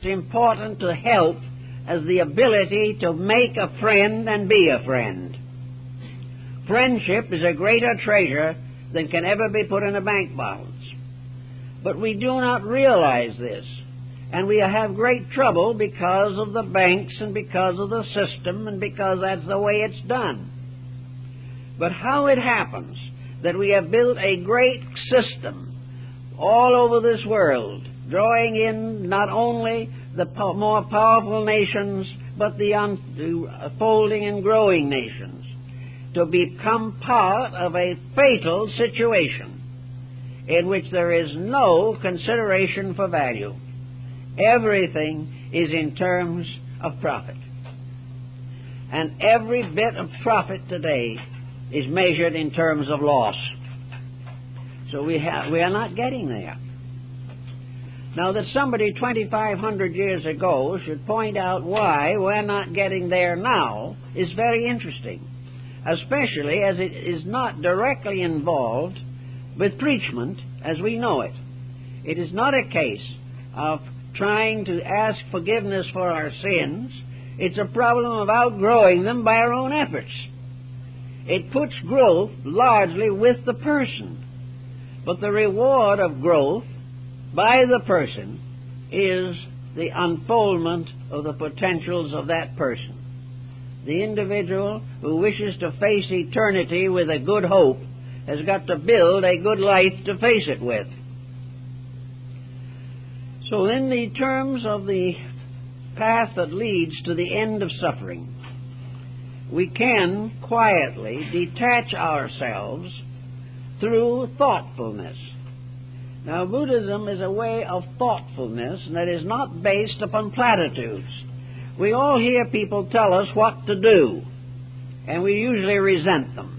important to help as the ability to make a friend and be a friend. Friendship is a greater treasure than can ever be put in a bank balance. But we do not realize this, and we have great trouble because of the banks and because of the system and because that's the way it's done. But how it happens that we have built a great system all over this world, drawing in not only the more powerful nations, but the unfolding and growing nations, to become part of a fatal situation in which there is no consideration for value. Everything is in terms of profit. And every bit of profit today is measured in terms of loss. So we are not getting there. Now, that somebody 2,500 years ago should point out why we're not getting there now is very interesting, especially as it is not directly involved with preachment as we know it. It is not a case of trying to ask forgiveness for our sins. It's a problem of outgrowing them by our own efforts. It puts growth largely with the person, but the reward of growth by the person is the unfoldment of the potentials of that person. The individual who wishes to face eternity with a good hope has got to build a good life to face it with. So in the terms of the path that leads to the end of suffering, we can quietly detach ourselves through thoughtfulness. Now, Buddhism is a way of thoughtfulness that is not based upon platitudes. We all hear people tell us what to do, and we usually resent them.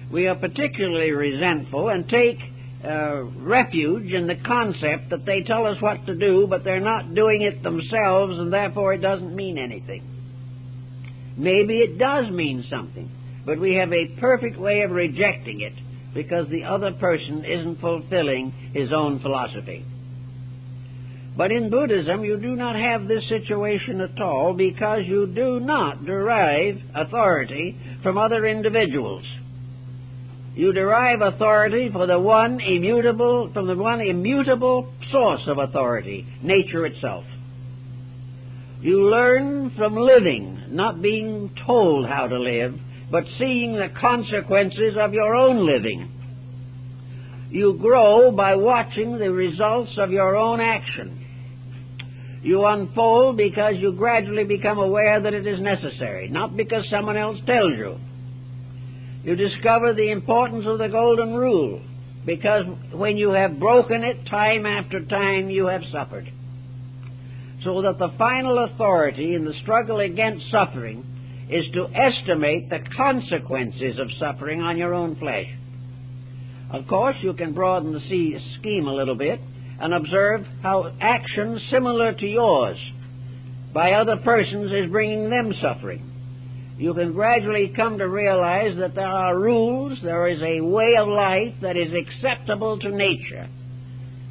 We are particularly resentful and take refuge in the concept that they tell us what to do, but they're not doing it themselves, and therefore it doesn't mean anything. Maybe it does mean something, but we have a perfect way of rejecting it because the other person isn't fulfilling his own philosophy. But in Buddhism, you do not have this situation at all because you do not derive authority from other individuals. You derive authority from the one immutable source of authority, nature itself. You learn from living, not being told how to live, but seeing the consequences of your own living. You grow by watching the results of your own action. You unfold because you gradually become aware that it is necessary, not because someone else tells you. You discover the importance of the golden rule, because when you have broken it time after time, you have suffered. So that the final authority in the struggle against suffering is to estimate the consequences of suffering on your own flesh. Of course, you can broaden the scheme a little bit and observe how action similar to yours by other persons is bringing them suffering. You can gradually come to realize that there are rules, there is a way of life that is acceptable to nature,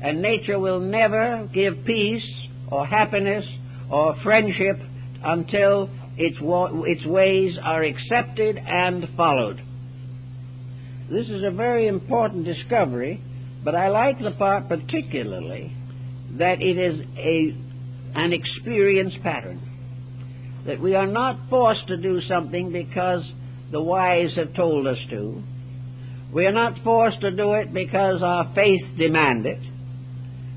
and nature will never give peace or happiness or friendship until its ways are accepted and followed. This is a very important discovery, but I like the part particularly that it is an experience pattern. That we are not forced to do something because the wise have told us to. We are not forced to do it because our faith demands it.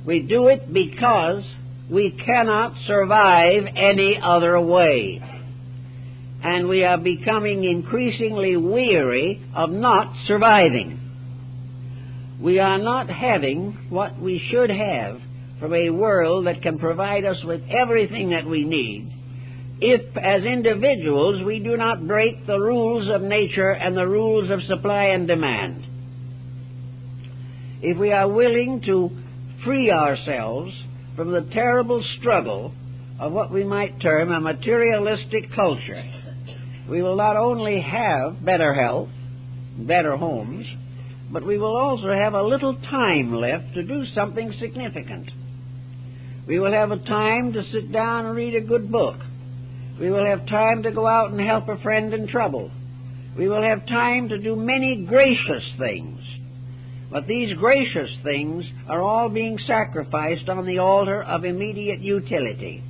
We do it because we cannot survive any other way. And we are becoming increasingly weary of not surviving. We are not having what we should have from a world that can provide us with everything that we need, if, as individuals, we do not break the rules of nature and the rules of supply and demand. If we are willing to free ourselves from the terrible struggle of what we might term a materialistic culture, we will not only have better health, better homes, but we will also have a little time left to do something significant. We will have a time to sit down and read a good book. We will have time to go out and help a friend in trouble. We will have time to do many gracious things. But these gracious things are all being sacrificed on the altar of immediate utility.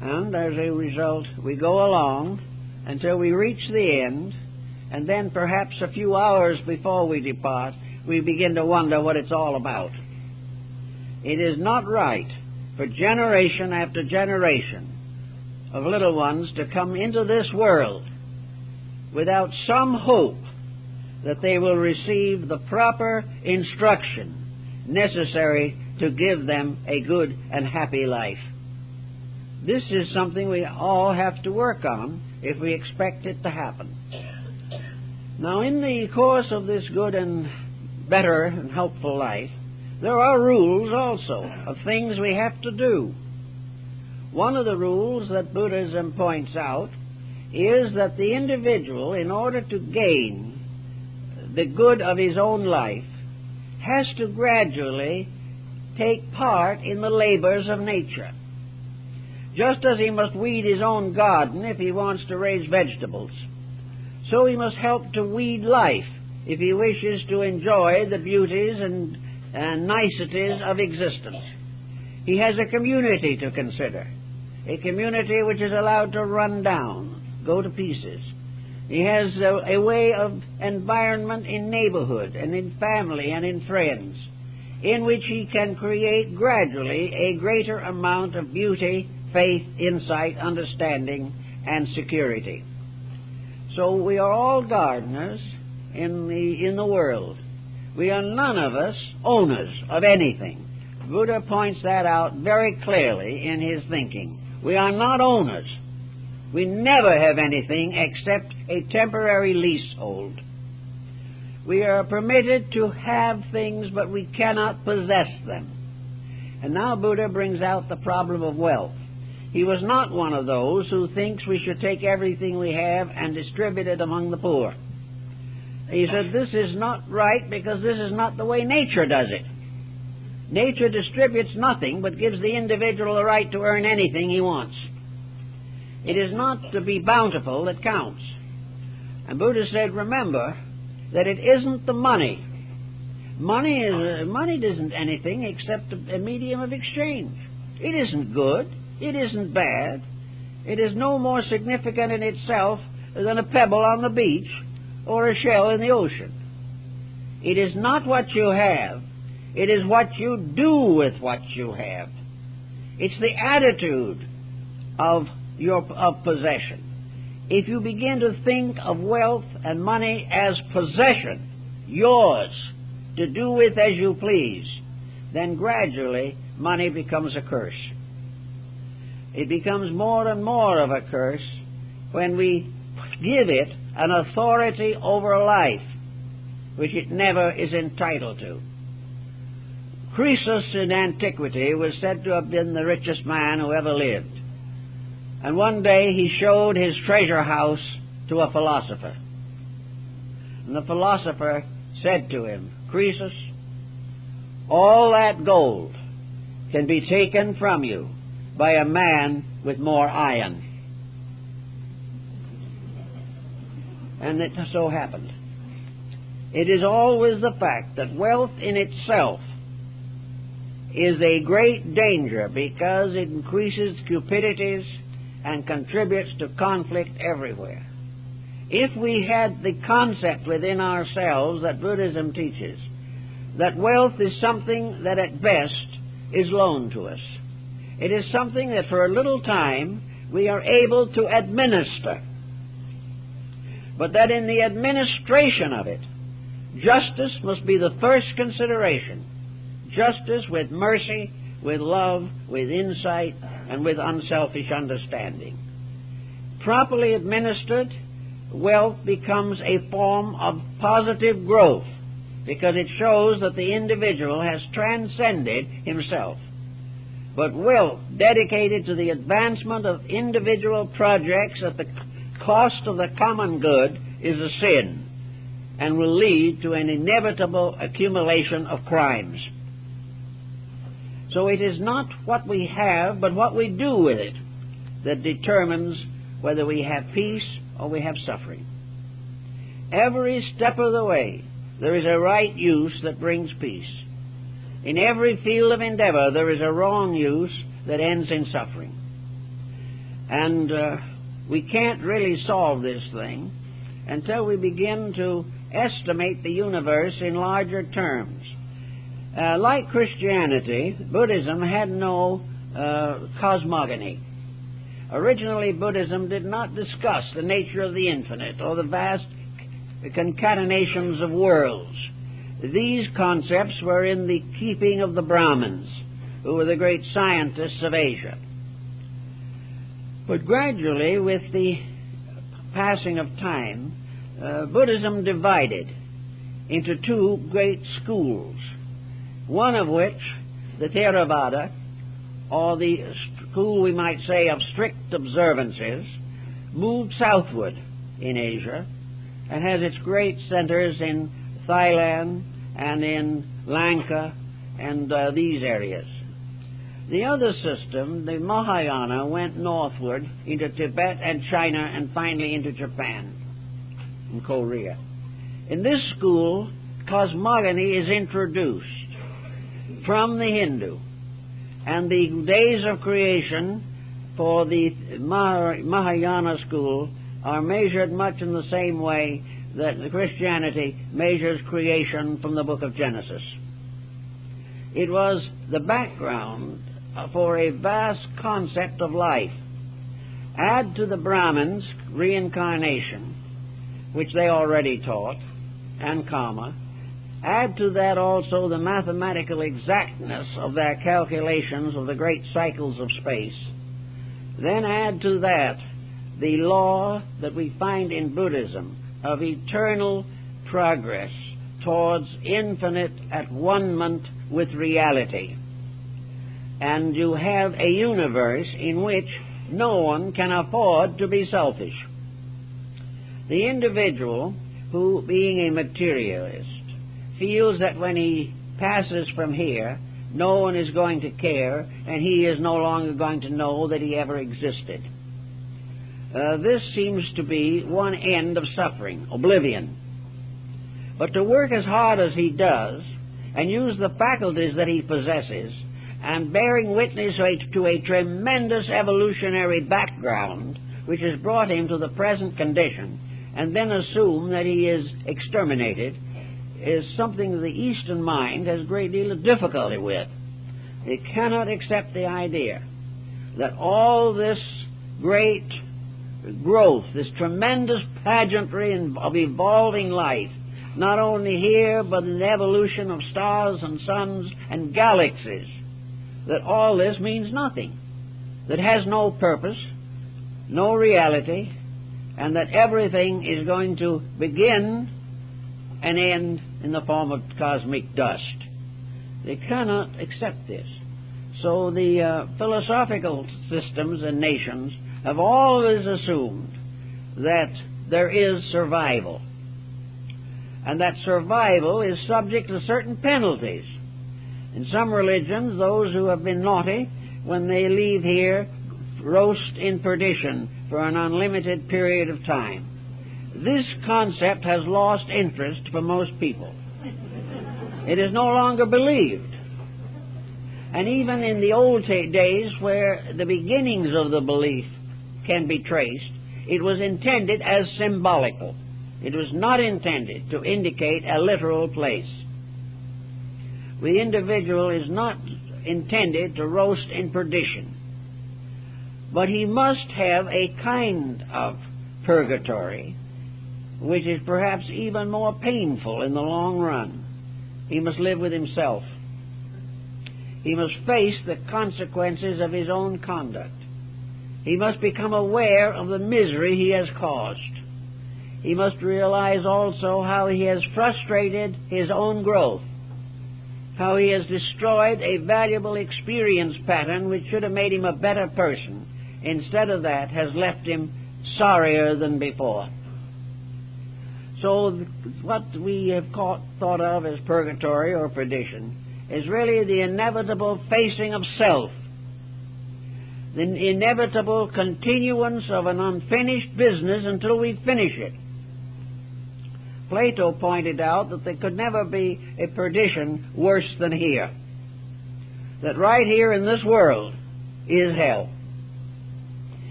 And as a result, we go along until we reach the end, and then perhaps a few hours before we depart, we begin to wonder what it's all about. It is not right for generation after generation of little ones to come into this world without some hope that they will receive the proper instruction necessary to give them a good and happy life. This is something we all have to work on if we expect it to happen. Now, in the course of this good and better and helpful life, there are rules also of things we have to do. One of the rules that Buddhism points out is that the individual, in order to gain the good of his own life, has to gradually take part in the labors of nature. Just as he must weed his own garden if he wants to raise vegetables, so he must help to weed life if he wishes to enjoy the beauties and niceties of existence. He has a community to consider, a community which is allowed to run down, go to pieces. He has a way of environment in neighborhood and in family and in friends, in which he can create gradually a greater amount of beauty, faith, insight, understanding, and security. So we are all gardeners in the world. We are none of us owners of anything. Buddha points that out very clearly in his thinking. We are not owners. We never have anything except a temporary leasehold. We are permitted to have things, but we cannot possess them. And now Buddha brings out the problem of wealth. He was not one of those who thinks we should take everything we have and distribute it among the poor. He said, this is not right because this is not the way nature does it. Nature distributes nothing but gives the individual the right to earn anything he wants. It is not to be bountiful that counts. And Buddha said, remember that it isn't the money. Money isn't anything except a medium of exchange. It isn't good. It isn't bad. It is no more significant in itself than a pebble on the beach or a shell in the ocean. It is not what you have. It is what you do with what you have. It's the attitude of possession. If you begin to think of wealth and money as possession, yours, to do with as you please, then gradually money becomes a curse. It becomes more and more of a curse when we give it an authority over life which it never is entitled to. Croesus in antiquity was said to have been the richest man who ever lived. And one day he showed his treasure house to a philosopher. And the philosopher said to him, Croesus, all that gold can be taken from you by a man with more iron. And it so happened. It is always the fact that wealth in itself is a great danger because it increases cupidities and contributes to conflict everywhere. If we had the concept within ourselves that Buddhism teaches, that wealth is something that at best is loaned to us. It is something that for a little time we are able to administer, but that in the administration of it, justice must be the first consideration. Justice with mercy, with love, with insight, and with unselfish understanding. Properly administered, wealth becomes a form of positive growth because it shows that the individual has transcended himself. But wealth dedicated to the advancement of individual projects at the cost of the common good is a sin and will lead to an inevitable accumulation of crimes. So it is not what we have, but what we do with it that determines whether we have peace or we have suffering. Every step of the way, there is a right use that brings peace. In every field of endeavor, there is a wrong use that ends in suffering. And we can't really solve this thing until we begin to estimate the universe in larger terms. Like Christianity, Buddhism had no cosmogony. Originally, Buddhism did not discuss the nature of the infinite or the vast concatenations of worlds. These concepts were in the keeping of the Brahmins, who were the great scientists of Asia. But gradually, with the passing of time, Buddhism divided into two great schools, one of which, the Theravada, or the school, we might say, of strict observances, moved southward in Asia and has its great centers in Thailand and in Lanka and these areas. The other system, the Mahayana, went northward into Tibet and China and finally into Japan and Korea. In this school, cosmogony is introduced from the Hindu, and the days of creation for the Mahayana school are measured much in the same way that Christianity measures creation from the book of Genesis. It was the background for a vast concept of life. Add to the Brahmins reincarnation, which they already taught, and karma. Add to that also the mathematical exactness of their calculations of the great cycles of space. Then add to that the law that we find in Buddhism of eternal progress towards infinite at-one-ment with reality. And you have a universe in which no one can afford to be selfish. The individual who, being a materialist, feels that when he passes from here, no one is going to care, and he is no longer going to know that he ever existed. This seems to be one end of suffering, oblivion. But to work as hard as he does, and use the faculties that he possesses, and bearing witness to a tremendous evolutionary background which has brought him to the present condition, and then assume that he is exterminated, is something that the Eastern mind has a great deal of difficulty with. It cannot accept the idea that all this great growth, this tremendous pageantry of evolving life, not only here but in the evolution of stars and suns and galaxies, that all this means nothing, that has no purpose, no reality, and that everything is going to begin and end in the form of cosmic dust. They cannot accept this. So the philosophical systems and nations have always assumed that there is survival, and that survival is subject to certain penalties. In some religions, those who have been naughty, when they leave here, roast in perdition for an unlimited period of time. This concept has lost interest for most people. It is no longer believed. And even in the old days, where the beginnings of the belief can be traced, it was intended as symbolical. It was not intended to indicate a literal place. The individual is not intended to roast in perdition, but he must have a kind of purgatory which is perhaps even more painful in the long run. He must live with himself. He must face the consequences of his own conduct. He must become aware of the misery he has caused. He must realize also how he has frustrated his own growth, how he has destroyed a valuable experience pattern which should have made him a better person. Instead of that, has left him sorrier than before. So what we have thought of as purgatory or perdition is really the inevitable facing of self, the inevitable continuance of an unfinished business until we finish it. Plato pointed out that there could never be a perdition worse than here. That right here in this world is hell.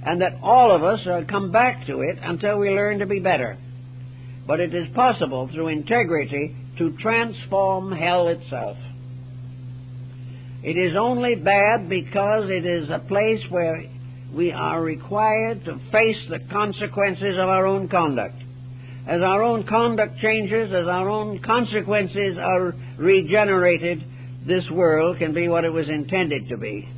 And that all of us are come back to it until we learn to be better. But it is possible through integrity to transform hell itself. It is only bad because it is a place where we are required to face the consequences of our own conduct. As our own conduct changes, as our own consequences are regenerated, this world can be what it was intended to be.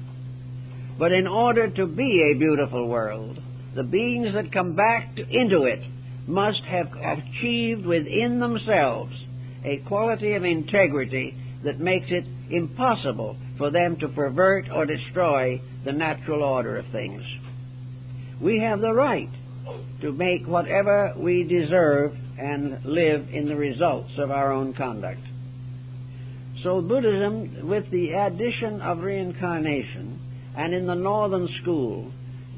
But in order to be a beautiful world, the beings that come back into it must have achieved within themselves a quality of integrity that makes it impossible for them to pervert or destroy the natural order of things. We have the right to make whatever we deserve and live in the results of our own conduct. So Buddhism, with the addition of reincarnation, and in the Northern School,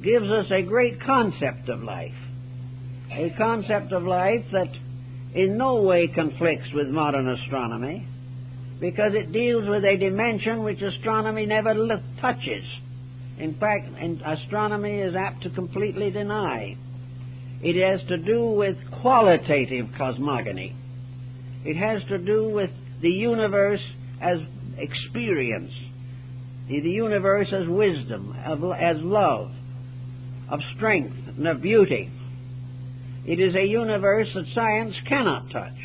gives us a great concept of life. A concept of life that in no way conflicts with modern astronomy, because it deals with a dimension which astronomy never touches. In fact, astronomy is apt to completely deny. It has to do with qualitative cosmogony. It has to do with the universe as experience, the universe as wisdom, as love, of strength, and of beauty. It is a universe that science cannot touch,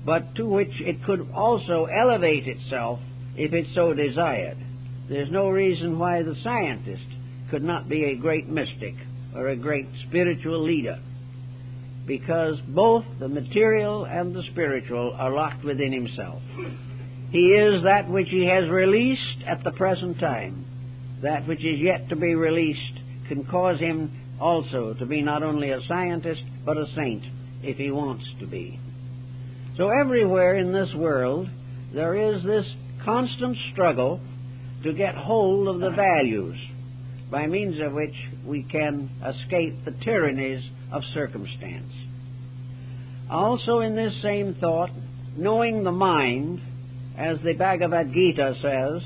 but to which it could also elevate itself if it so desired. There's no reason why the scientist could not be a great mystic or a great spiritual leader, because both the material and the spiritual are locked within himself. He is that which he has released at the present time. That which is yet to be released can cause him also to be not only a scientist, but a saint, if he wants to be. So everywhere in this world, there is this constant struggle to get hold of the values, by means of which we can escape the tyrannies of circumstance. Also in this same thought, knowing the mind, as the Bhagavad Gita says,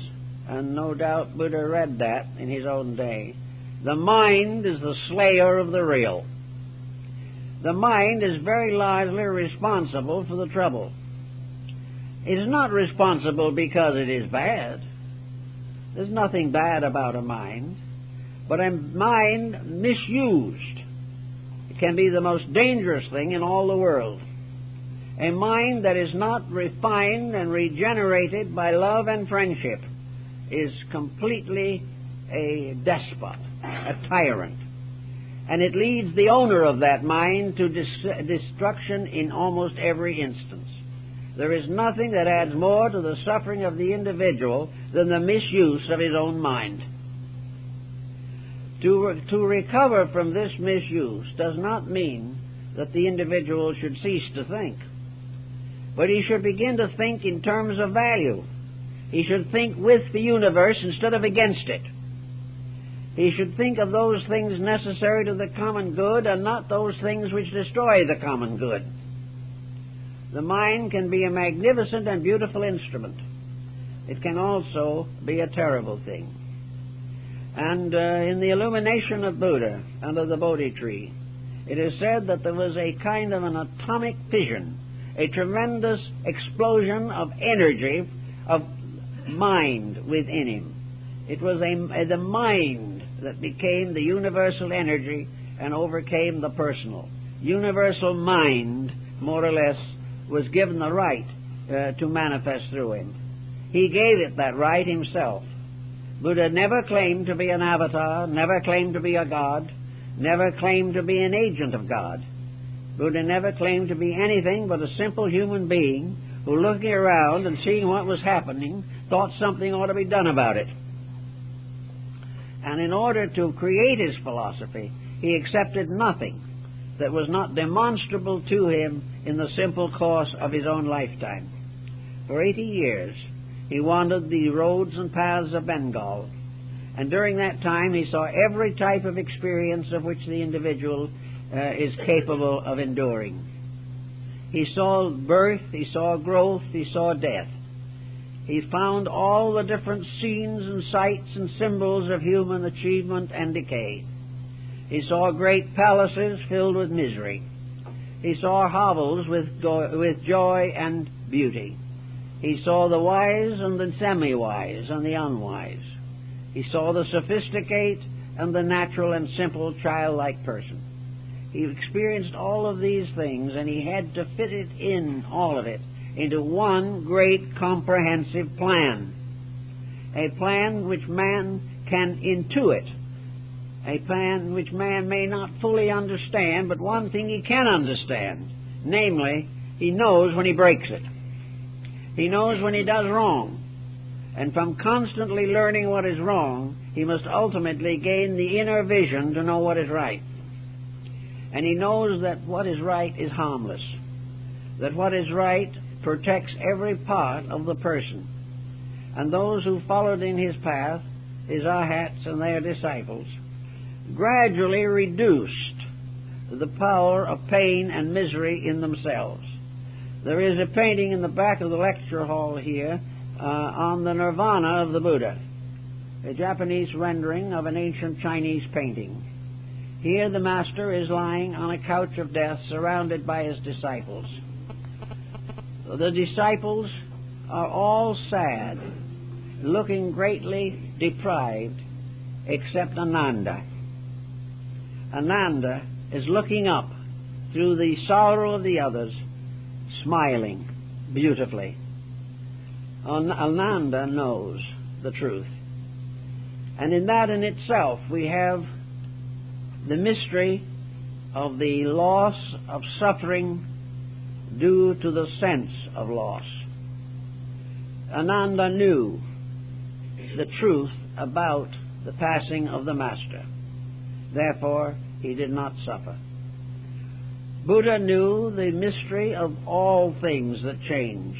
and no doubt Buddha read that in his own day, the mind is the slayer of the real. The mind is very largely responsible for the trouble. It is not responsible because it is bad. There's nothing bad about a mind. But a mind misused can be the most dangerous thing in all the world. A mind that is not refined and regenerated by love and friendship is completely a despot, a tyrant. And it leads the owner of that mind to destruction in almost every instance. There is nothing that adds more to the suffering of the individual than the misuse of his own mind. To recover from this misuse does not mean that the individual should cease to think. But he should begin to think in terms of value. He should think with the universe instead of against it. He should think of those things necessary to the common good and not those things which destroy the common good. The mind can be a magnificent and beautiful instrument. It can also be a terrible thing. And in the illumination of Buddha under the Bodhi tree, it is said that there was a kind of an atomic fission, a tremendous explosion of energy, of mind within him. It was the mind that became the universal energy and overcame the personal. Universal mind, more or less, was given the right to manifest through him. He gave it that right himself. Buddha never claimed to be an avatar, never claimed to be a god, never claimed to be an agent of God. Buddha never claimed to be anything but a simple human being who, looking around and seeing what was happening, thought something ought to be done about it. And in order to create his philosophy, he accepted nothing that was not demonstrable to him in the simple course of his own lifetime. For 80 years, He wandered the roads and paths of Bengal, and during that time he saw every type of experience of which the individual is capable of enduring. He saw birth, he saw growth, he saw death. He found all the different scenes and sights and symbols of human achievement and decay. He saw great palaces filled with misery. He saw hovels with joy and beauty. He saw the wise and the semi-wise and the unwise. He saw the sophisticate and the natural and simple childlike person. He experienced all of these things, and he had to fit it in, all of it, into one great comprehensive plan. A plan which man can intuit. A plan which man may not fully understand, but one thing he can understand. Namely, he knows when he breaks it. He knows when he does wrong. And from constantly learning what is wrong, he must ultimately gain the inner vision to know what is right. And he knows that what is right is harmless, that what is right protects every part of the person. And those who followed in his path, his ahats and their disciples, gradually reduced the power of pain and misery in themselves. There is a painting in the back of the lecture hall here on the nirvana of the Buddha, a Japanese rendering of an ancient Chinese painting. Here the master is lying on a couch of death surrounded by his disciples. The disciples are all sad, looking greatly deprived, except Ananda. Ananda is looking up through the sorrow of the others, smiling beautifully. Ananda knows the truth. And in that in itself we have the mystery of the loss of suffering due to the sense of loss. Ananda knew the truth about the passing of the Master. Therefore, he did not suffer. Buddha knew the mystery of all things that change,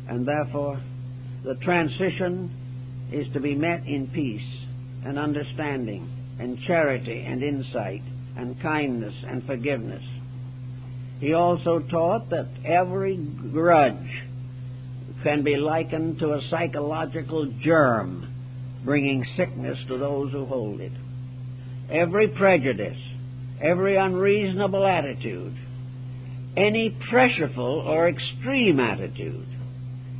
and therefore the transition is to be met in peace and understanding and charity and insight and kindness and forgiveness. He also taught that every grudge can be likened to a psychological germ bringing sickness to those who hold it. Every prejudice, every unreasonable attitude, any pressureful or extreme attitude,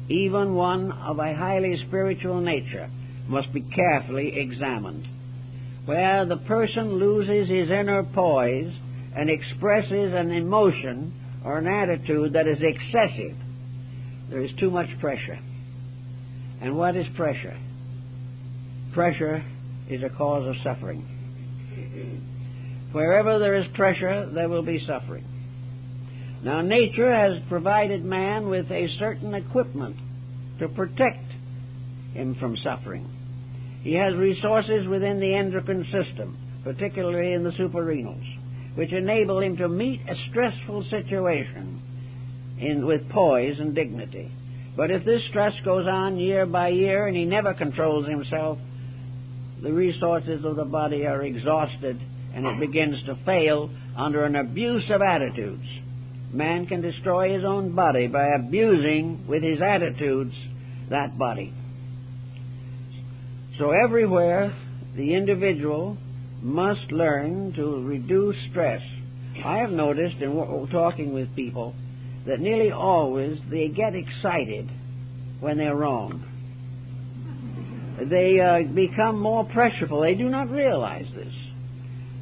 even one of a highly spiritual nature, must be carefully examined. Where the person loses his inner poise and expresses an emotion or an attitude that is excessive, there is too much pressure. And what is pressure? Pressure is a cause of suffering. Wherever there is pressure, there will be suffering. Now, nature has provided man with a certain equipment to protect him from suffering. He has resources within the endocrine system, particularly in the suprarenals, which enable him to meet a stressful situation with poise and dignity. But if this stress goes on year by year and he never controls himself, the resources of the body are exhausted and it begins to fail under an abuse of attitudes. Man can destroy his own body by abusing with his attitudes that body. So everywhere the individual must learn to reduce stress. I have noticed in talking with people that nearly always they get excited when they're wrong. They become more pressureful. They do not realize this,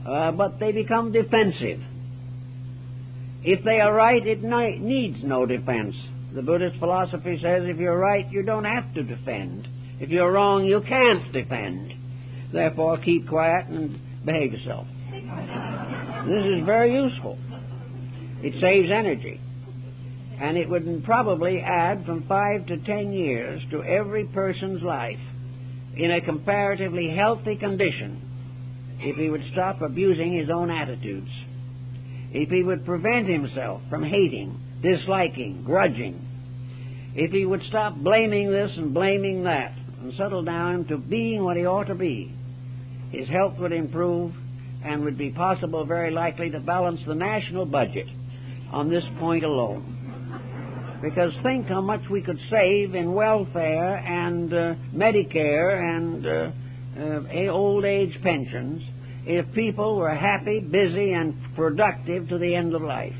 but they become defensive. If they are right, it needs no defense. The Buddhist philosophy says if you're right, you don't have to defend. If you're wrong, you can't defend. Therefore, keep quiet and behave yourself. This is very useful. It saves energy. And it would probably add from 5 to 10 years to every person's life in a comparatively healthy condition if he would stop abusing his own attitudes. If he would prevent himself from hating, disliking, grudging. if he would stop blaming this and blaming that and settle down to being what he ought to be, his health would improve and would be possible, very likely, to balance the national budget on this point alone. Because think how much we could save in welfare and Medicare and old age pensions if people were happy, busy, and productive to the end of life.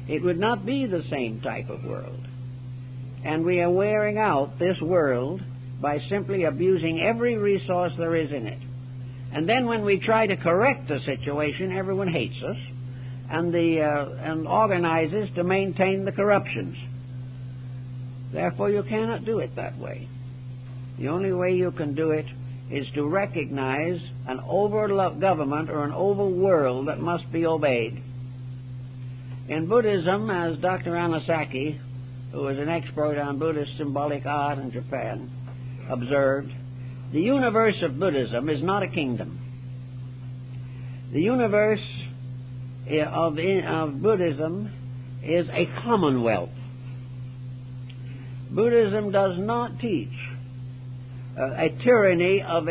It would not be the same type of world. And we are wearing out this world by simply abusing every resource there is in it. And then when we try to correct the situation, everyone hates us and organizes to maintain the corruptions. Therefore, you cannot do it that way. The only way you can do it is to recognize an over-government or an over-world that must be obeyed. In Buddhism, as Dr. Anasaki, who is an expert on Buddhist symbolic art in Japan, observed, the universe of Buddhism is not a kingdom. The universe of Buddhism is a commonwealth. Buddhism does not teach a tyranny of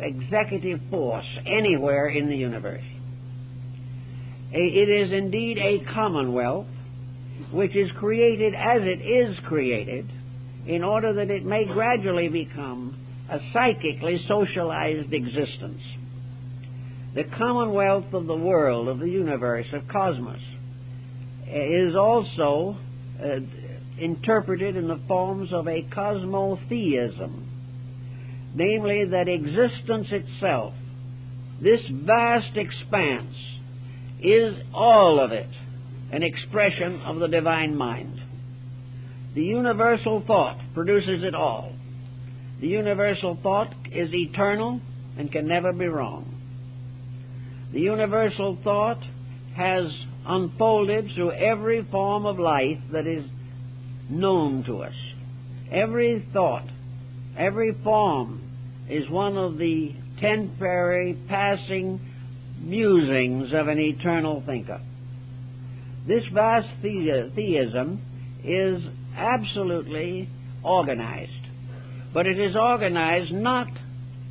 executive force anywhere in the universe. It is indeed a commonwealth which is created as it is created in order that it may gradually become a psychically socialized existence. The commonwealth of the world, of the universe, of cosmos, is also interpreted in the forms of a cosmotheism, namely that existence itself, this vast expanse, is all of it an expression of the divine mind. The universal thought produces it all. The universal thought is eternal and can never be wrong. The universal thought has unfolded through every form of life that is known to us. Every thought, every form is one of the temporary passing musings of an eternal thinker. This vast theism is absolutely organized, but it is organized not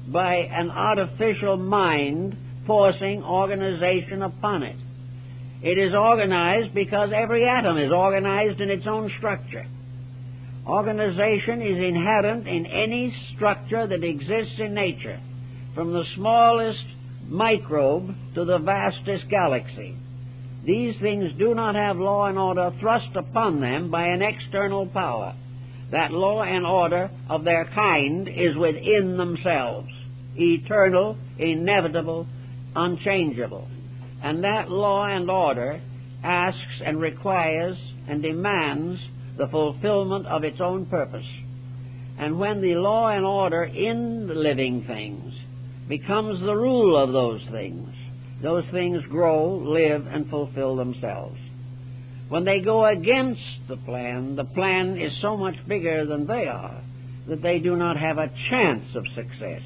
by an artificial mind forcing organization upon it. It is organized because every atom is organized in its own structure. Organization is inherent in any structure that exists in nature, from the smallest microbe to the vastest galaxy. These things do not have law and order thrust upon them by an external power. That law and order of their kind is within themselves, eternal, inevitable, unchangeable. And that law and order asks and requires and demands the fulfillment of its own purpose. And when the law and order in the living things becomes the rule of those things grow, live, and fulfill themselves. When they go against the plan is so much bigger than they are that they do not have a chance of success.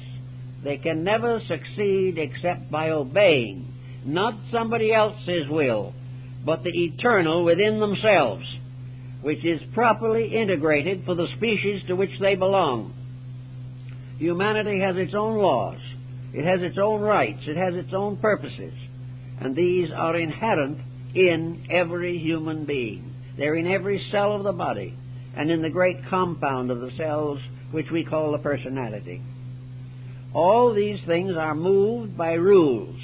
They can never succeed except by obeying not somebody else's will, but the eternal within themselves, which is properly integrated for the species to which they belong. Humanity has its own laws. It has its own rights. It has its own purposes. And these are inherent in every human being. They're in every cell of the body and in the great compound of the cells which we call the personality. All these things are moved by rules.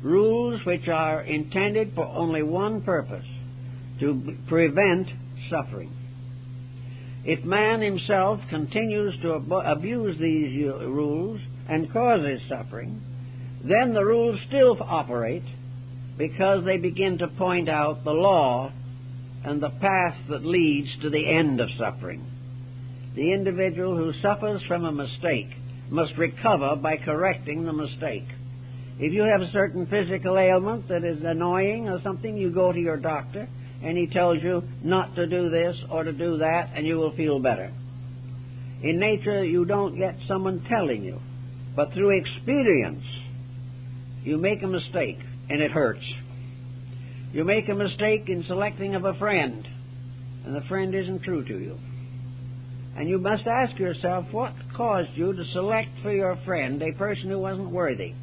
Rules which are intended for only one purpose, to prevent suffering. If man himself continues to abuse these rules and causes suffering, then the rules still operate because they begin to point out the law and the path that leads to the end of suffering. The individual who suffers from a mistake must recover by correcting the mistake. If you have a certain physical ailment that is annoying or something, you go to your doctor and he tells you not to do this or to do that and you will feel better. In nature, you don't get someone telling you, but through experience, you make a mistake and it hurts. You make a mistake in selecting of a friend and the friend isn't true to you. And you must ask yourself, what caused you to select for your friend a person who wasn't worthy?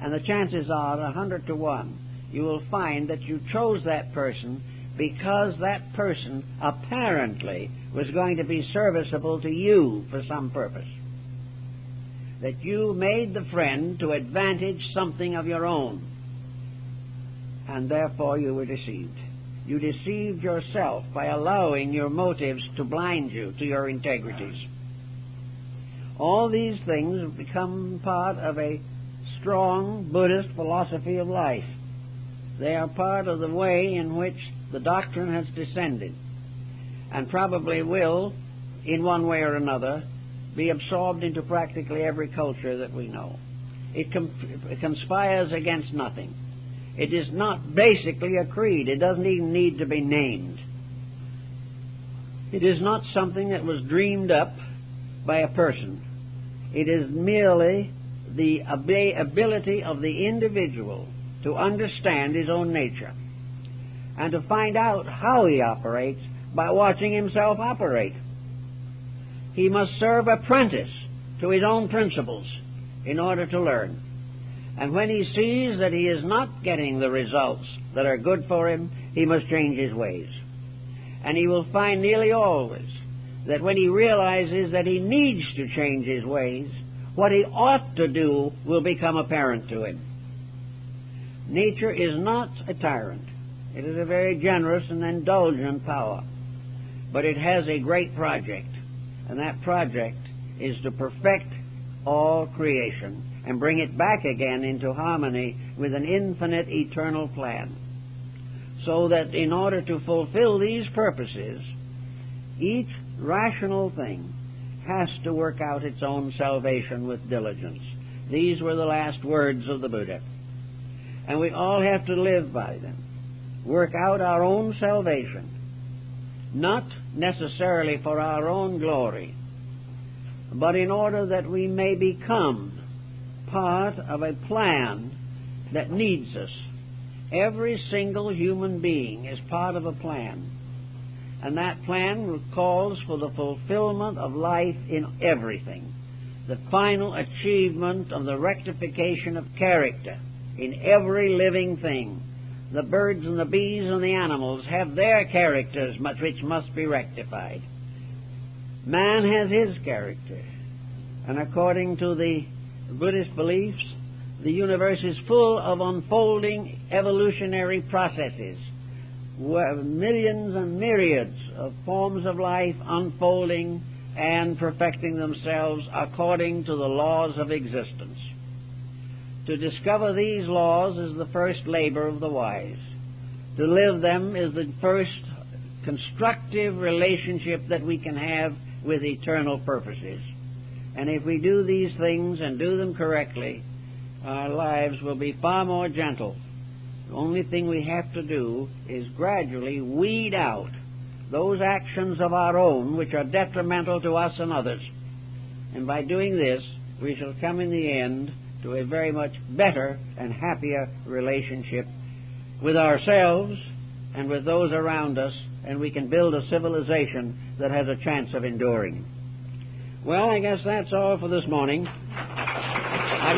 And the chances are 100 to 1. You will find that you chose that person because that person apparently was going to be serviceable to you for some purpose. That you made the friend to advantage something of your own, and therefore you were deceived. You deceived yourself by allowing your motives to blind you to your integrities. All these things have become part of a strong Buddhist philosophy of life. They are part of the way in which the doctrine has descended, and probably will, in one way or another, be absorbed into practically every culture that we know. It conspires against nothing. It is not basically a creed. It doesn't even need to be named. It is not something that was dreamed up by a person. It is merely the ability of the individual to understand his own nature and to find out how he operates by watching himself operate. He must serve apprentice to his own principles in order to learn. And when he sees that he is not getting the results that are good for him, he must change his ways. And he will find nearly always that when he realizes that he needs to change his ways, what he ought to do will become apparent to him. Nature is not a tyrant. It is a very generous and indulgent power. But it has a great project, and that project is to perfect all creation and bring it back again into harmony with an infinite eternal plan. So that in order to fulfill these purposes, each rational thing has to work out its own salvation with diligence. These were the last words of the Buddha. And we all have to live by them. Work out our own salvation, not necessarily for our own glory, but in order that we may become part of a plan that needs us. Every single human being is part of a plan, and that plan calls for the fulfillment of life in everything, the final achievement of the rectification of character in every living thing. The birds and the bees and the animals have their characters which must be rectified. Man has his character, and according to the Buddhist beliefs, the universe is full of unfolding evolutionary processes, where millions and myriads of forms of life unfolding and perfecting themselves according to the laws of existence. To discover these laws is the first labor of the wise. To live them is the first constructive relationship that we can have with eternal purposes. And if we do these things and do them correctly, our lives will be far more gentle. The only thing we have to do is gradually weed out those actions of our own which are detrimental to us and others. And by doing this, we shall come in the end to a very much better and happier relationship with ourselves and with those around us, and we can build a civilization that has a chance of enduring. Well, I guess that's all for this morning. I'd